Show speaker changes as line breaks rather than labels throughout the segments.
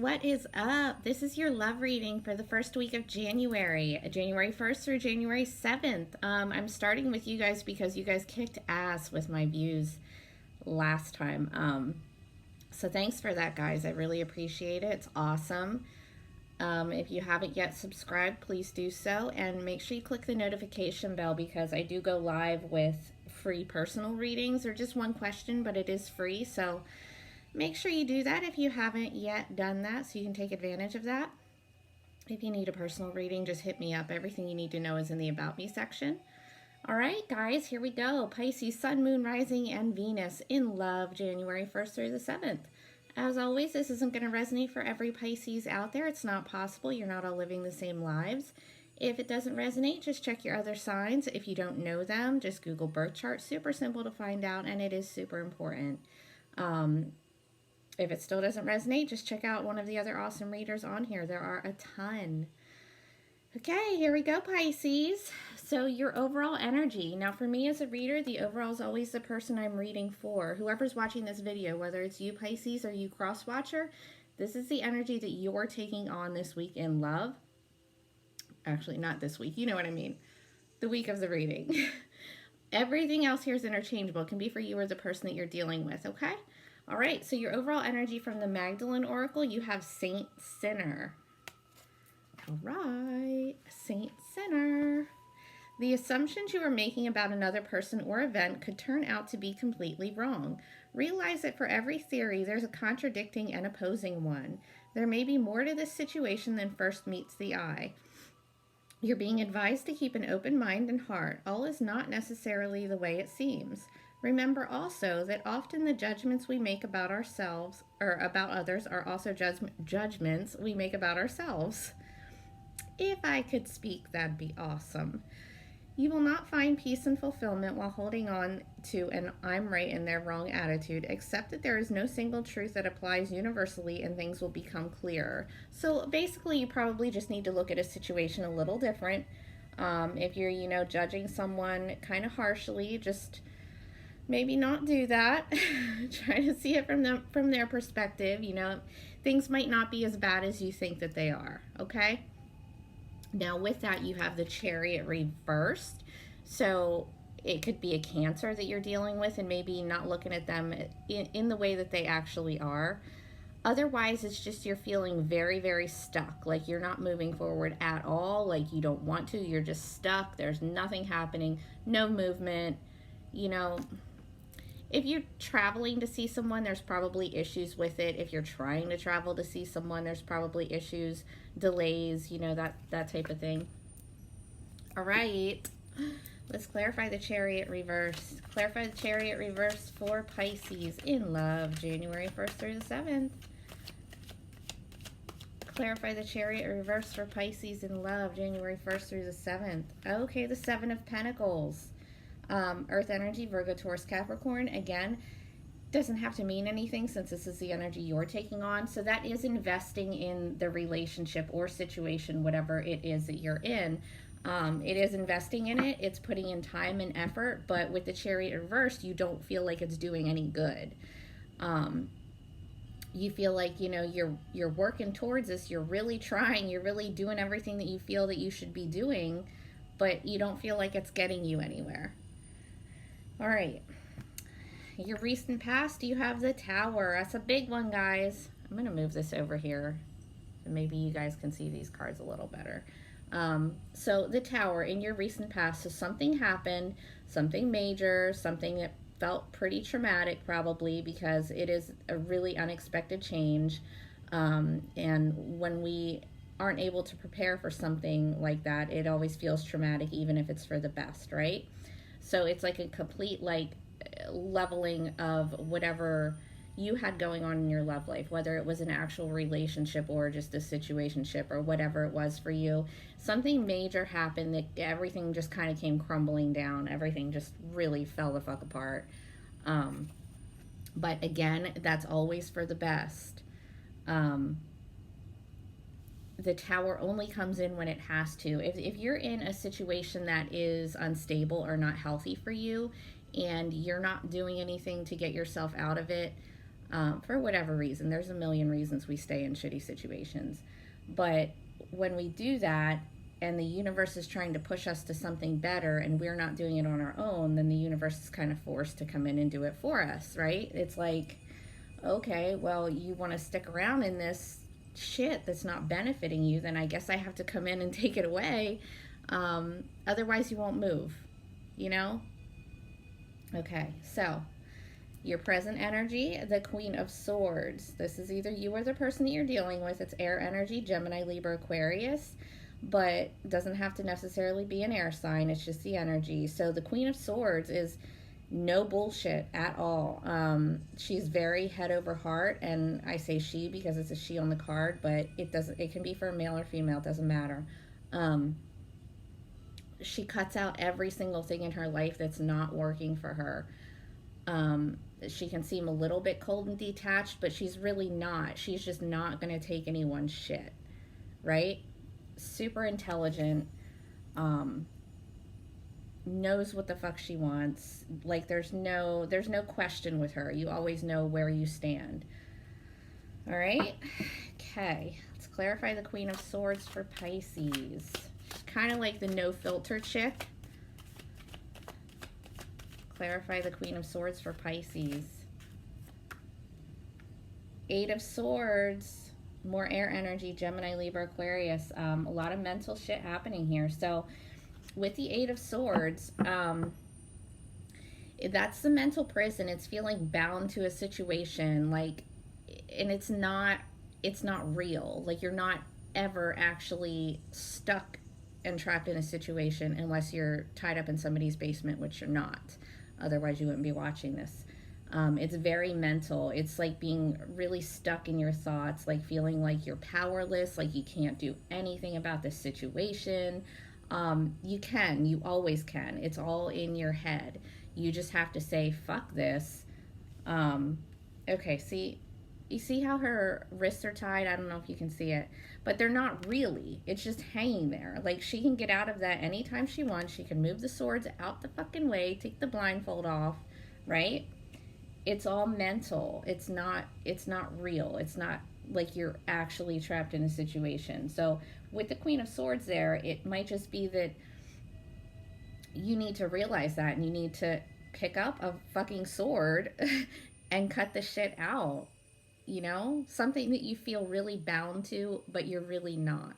what is up? This is your love reading for the first week of January, January 1st through January 7th. I'm starting with you guys because you guys kicked ass with my views last time. So thanks for that, guys. I really appreciate it. It's awesome. If you haven't yet subscribed, please do so. And make sure you click the notification bell because I do go live with free personal readings or just one question, but it is free. So make sure you do that if you haven't yet done that so you can take advantage of that. If you need a personal reading, just hit me up. Everything you need to know is in the About Me section. All right, guys, here we go. Pisces, Sun, Moon, Rising, and Venus in love, January 1st through the 7th. As always, this isn't going to resonate for every Pisces out there. It's not possible. You're not all living the same lives. If it doesn't resonate, just check your other signs. If you don't know them, just Google birth chart. Super simple to find out, and it is super important. If it still doesn't resonate, just check out one of the other awesome readers on here. There are a ton. Okay, here we go, Pisces. So your overall energy. Now, for me as a reader, the overall is always the person I'm reading for. Whoever's watching this video, whether it's you, Pisces, or you, cross-watcher, this is the energy that you're taking on this week in love. Actually, not this week. You know what I mean. The week of the reading. Everything else here is interchangeable. It can be for you or the person that you're dealing with, okay? All right, so your overall energy from the Magdalene Oracle, you have Saint Sinner. All right, Saint Sinner. The assumptions you are making about another person or event could turn out to be completely wrong. Realize that for every theory, there's a contradicting and opposing one. There may be more to this situation than first meets the eye. You're being advised to keep an open mind and heart. All is not necessarily the way it seems. Remember also that often the judgments we make about ourselves or about others are also judgments we make about ourselves. If I could speak, that'd be awesome. You will not find peace and fulfillment while holding on to an I'm right and they're wrong attitude, except that there is no single truth that applies universally and things will become clearer. So basically, you probably just need to look at a situation a little different. If you're, judging someone kind of harshly, just maybe not do that. Try to see it from their perspective. Things might not be as bad as you think that they are, okay? Now with that, you have the Chariot reversed. So it could be a Cancer that you're dealing with and maybe not looking at them in the way that they actually are. Otherwise, it's just you're feeling very, very stuck. Like you're not moving forward at all. Like you don't want to. You're just stuck. There's nothing happening. No movement. If you're traveling to see someone, there's probably issues with it. If you're trying to travel to see someone, there's probably issues, delays, that type of thing. All right, let's clarify the Chariot reverse. Clarify the Chariot reverse for Pisces in love, January 1st through the 7th. Clarify the Chariot reverse for Pisces in love, January 1st through the 7th. Okay, the 7 of Pentacles. Earth energy, Virgo, Taurus, Capricorn, again, doesn't have to mean anything since this is the energy you're taking on. So that is investing in the relationship or situation, whatever it is that you're in. It is investing in it. It's putting in time and effort, but with the Chariot reversed, you don't feel like it's doing any good. You feel like, you're working towards this. You're really trying. You're really doing everything that you feel that you should be doing, but you don't feel like it's getting you anywhere. All right, your recent past, you have the Tower. That's a big one, guys. I'm going to move this over here so maybe you guys can see these cards a little better. So the Tower in your recent past, so something happened, something major, something that felt pretty traumatic probably because it is a really unexpected change. And when we aren't able to prepare for something like that, it always feels traumatic even if it's for the best, right? So it's like a complete leveling of whatever you had going on in your love life, whether it was an actual relationship or just a situationship or whatever it was for you. Something major happened that everything just kind of came crumbling down. Everything just really fell the fuck apart. But again, that's always for the best. The Tower only comes in when it has to. If you're in a situation that is unstable or not healthy for you and you're not doing anything to get yourself out of it, for whatever reason. There's a million reasons we stay in shitty situations. But when we do that, and the universe is trying to push us to something better and we're not doing it on our own, then the universe is kind of forced to come in and do it for us, right? It's like, okay, well, you want to stick around in this shit that's not benefiting you, then I guess I have to come in and take it away. Otherwise, you won't move, you know? Okay, so your present energy, the Queen of Swords. This is either you or the person that you're dealing with. It's air energy, Gemini, Libra, Aquarius, but doesn't have to necessarily be an air sign. It's just the energy. So the Queen of Swords is no bullshit at all. She's very head over heart, and I say she because it's a she on the card, but it can be for a male or female, it doesn't matter. She cuts out every single thing in her life that's not working for her. She can seem a little bit cold and detached, but she's really not. She's just not going to take anyone's shit, right? Super intelligent, knows what the fuck she wants. Like there's no question with her. You always know where you stand. All right. Okay. Let's clarify the Queen of Swords for Pisces. She's kind of like the no filter chick. Clarify the Queen of Swords for Pisces. Eight of Swords, more air energy, Gemini, Libra, Aquarius. A lot of mental shit happening here. So with the Eight of Swords, that's the mental prison. It's feeling bound to a situation, like, and it's not real. Like you're not ever actually stuck and trapped in a situation unless you're tied up in somebody's basement, which you're not. Otherwise, you wouldn't be watching this. It's very mental. It's like being really stuck in your thoughts, like feeling like you're powerless, like you can't do anything about this situation. You always can. It's all in your head. You just have to say, fuck this. Okay, you see how her wrists are tied? I don't know if you can see it, but they're not really. It's just hanging there. Like she can get out of that anytime she wants. She can move the swords out the fucking way, take the blindfold off, right? It's all mental. It's not real. It's not like you're actually trapped in a situation. So with the Queen of Swords there, it might just be that you need to realize that and you need to pick up a fucking sword and cut the shit out. You know, something that you feel really bound to, but you're really not.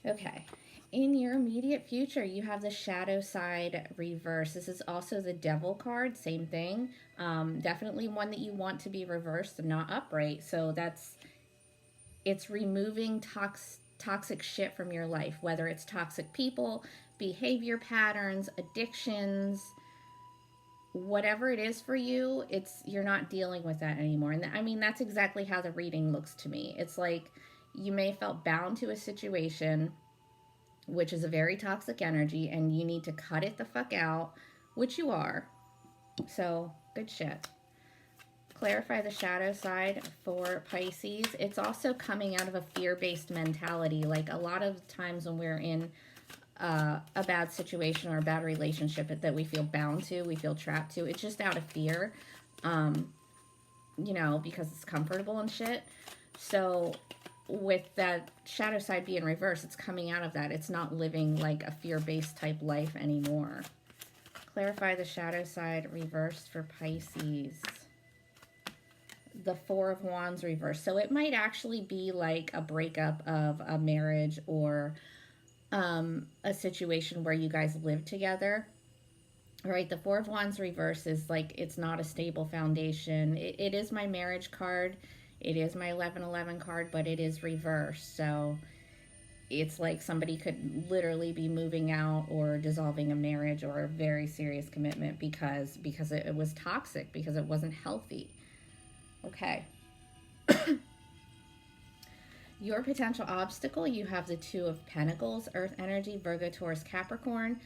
Okay. In your immediate future, you have the shadow side reverse. This is also the devil card. Same thing. Definitely one that you want to be reversed and not upright. So it's removing toxic shit from your life, whether it's toxic people, behavior patterns, addictions, whatever it is for you, you're not dealing with that anymore. And I mean, that's exactly how the reading looks to me. It's like you may have felt bound to a situation, which is a very toxic energy, and you need to cut it the fuck out, which you are. So, good shit. Clarify the shadow side for Pisces. It's also coming out of a fear-based mentality. Like a lot of times when we're in a bad situation or a bad relationship that we feel bound to, we feel trapped to, it's just out of fear, you know, because it's comfortable and shit. So with that shadow side being reversed, it's coming out of that. It's not living like a fear-based type life anymore. Clarify the shadow side reversed for Pisces. The Four of Wands reversed. So it might actually be like a breakup of a marriage or a situation where you guys live together. All right, the Four of Wands reverse is like it's not a stable foundation. It is my marriage card. It is my 1111 card, but it is reversed. So it's like somebody could literally be moving out or dissolving a marriage or a very serious commitment because it was toxic, because it wasn't healthy. Okay. Your potential obstacle, you have the Two of Pentacles, Earth energy, Virgo, Taurus, Capricorn.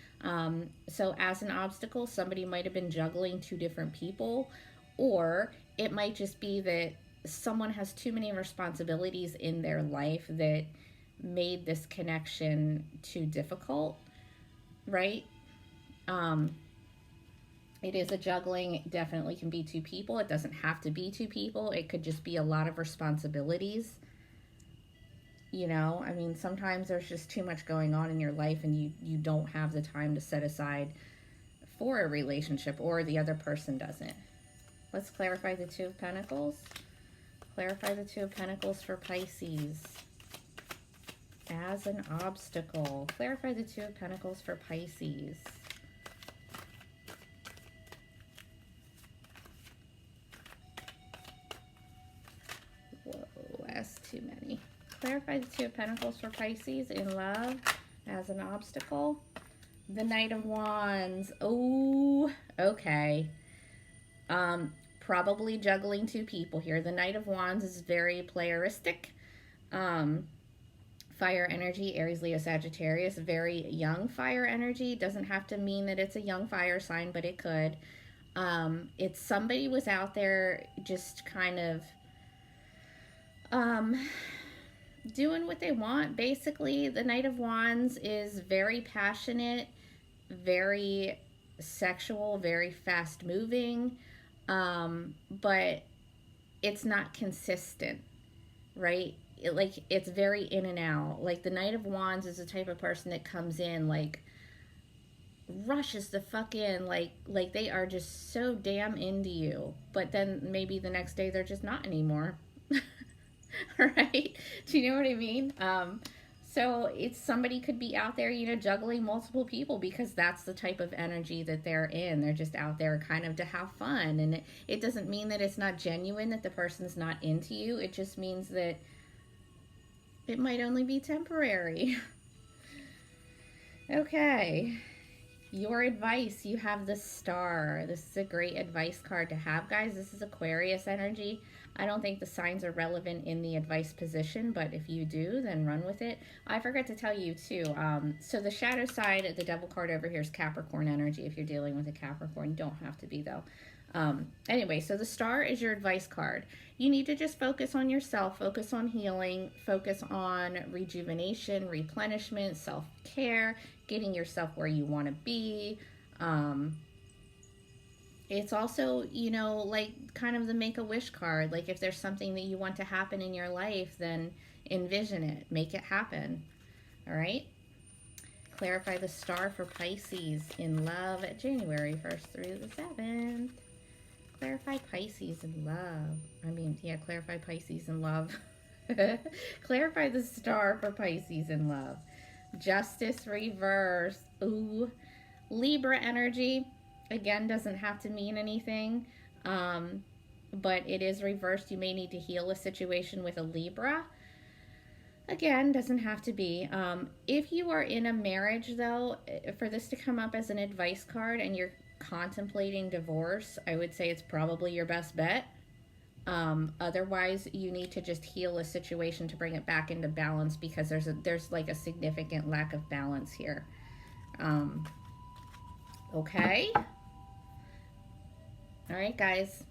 So as an obstacle, somebody might have been juggling two different people, or it might just be that someone has too many responsibilities in their life that made this connection too difficult, right? It is a juggling. It definitely can be two people. It doesn't have to be two people. It could just be a lot of responsibilities. You know, I mean, sometimes there's just too much going on in your life and you don't have the time to set aside for a relationship, or the other person doesn't. Let's clarify the Two of Pentacles. Clarify the Two of Pentacles for Pisces. As an obstacle. Clarify the Two of Pentacles for Pisces. Whoa, that's too many. Clarify the Two of Pentacles for Pisces in love as an obstacle. The Knight of Wands. Oh, okay. Probably juggling two people here. The Knight of Wands is very playeristic. Fire energy, Aries, Leo, Sagittarius. Very young fire energy. Doesn't have to mean that it's a young fire sign, but it could. It's somebody was out there just kind of doing what they want. Basically, the Knight of Wands is very passionate, very sexual, very fast moving, but it's not consistent, right? It's very in and out. Like the Knight of Wands is the type of person that comes in like rushes the fuck in, like they are just so damn into you, but then maybe the next day they're just not anymore. Right? Do you know what I mean? So it's somebody could be out there, you know, juggling multiple people because that's the type of energy that they're in. They're just out there kind of to have fun. And it doesn't mean that it's not genuine, that the person's not into you. It just means that it might only be temporary. Okay. Your advice, you have the Star. This is a great advice card to have, guys. This is Aquarius energy. I don't think the signs are relevant in the advice position, but if you do, then run with it. I forgot to tell you, too. So the shadow side, the devil card over here is Capricorn energy. If you're dealing with a Capricorn, you don't have to be, though. Anyway, so the Star is your advice card. You need to just focus on yourself, focus on healing, focus on rejuvenation, replenishment, self-care, getting yourself where you want to be. It's also, you know, like kind of the Make-A-Wish card. Like if there's something that you want to happen in your life, then envision it, make it happen. All right? Clarify the Star for Pisces in love at January 1st through the 7th. Clarify Pisces in love. Clarify Pisces in love. Clarify the Star for Pisces in love. Justice reverse. Ooh. Libra energy. Again, doesn't have to mean anything. But it is reversed. You may need to heal a situation with a Libra. Again, doesn't have to be. If you are in a marriage, though, for this to come up as an advice card and you're contemplating divorce, I would say it's probably your best bet. Otherwise, you need to just heal a situation to bring it back into balance because there's like a significant lack of balance here. Okay. All right, guys.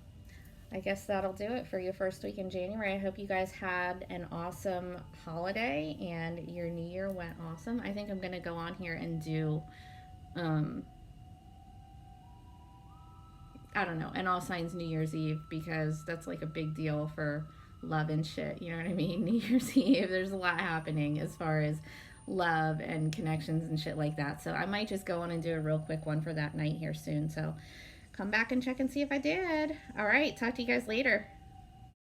I guess that'll do it for your first week in January. I hope you guys had an awesome holiday and your new year went awesome. I think I'm going to go on here and do, I don't know, an All Signs New Year's Eve because that's like a big deal for love and shit. You know what I mean? New Year's Eve, there's a lot happening as far as love and connections and shit like that. So I might just go on and do a real quick one for that night here soon. So come back and check and see if I did. All right. Talk to you guys later.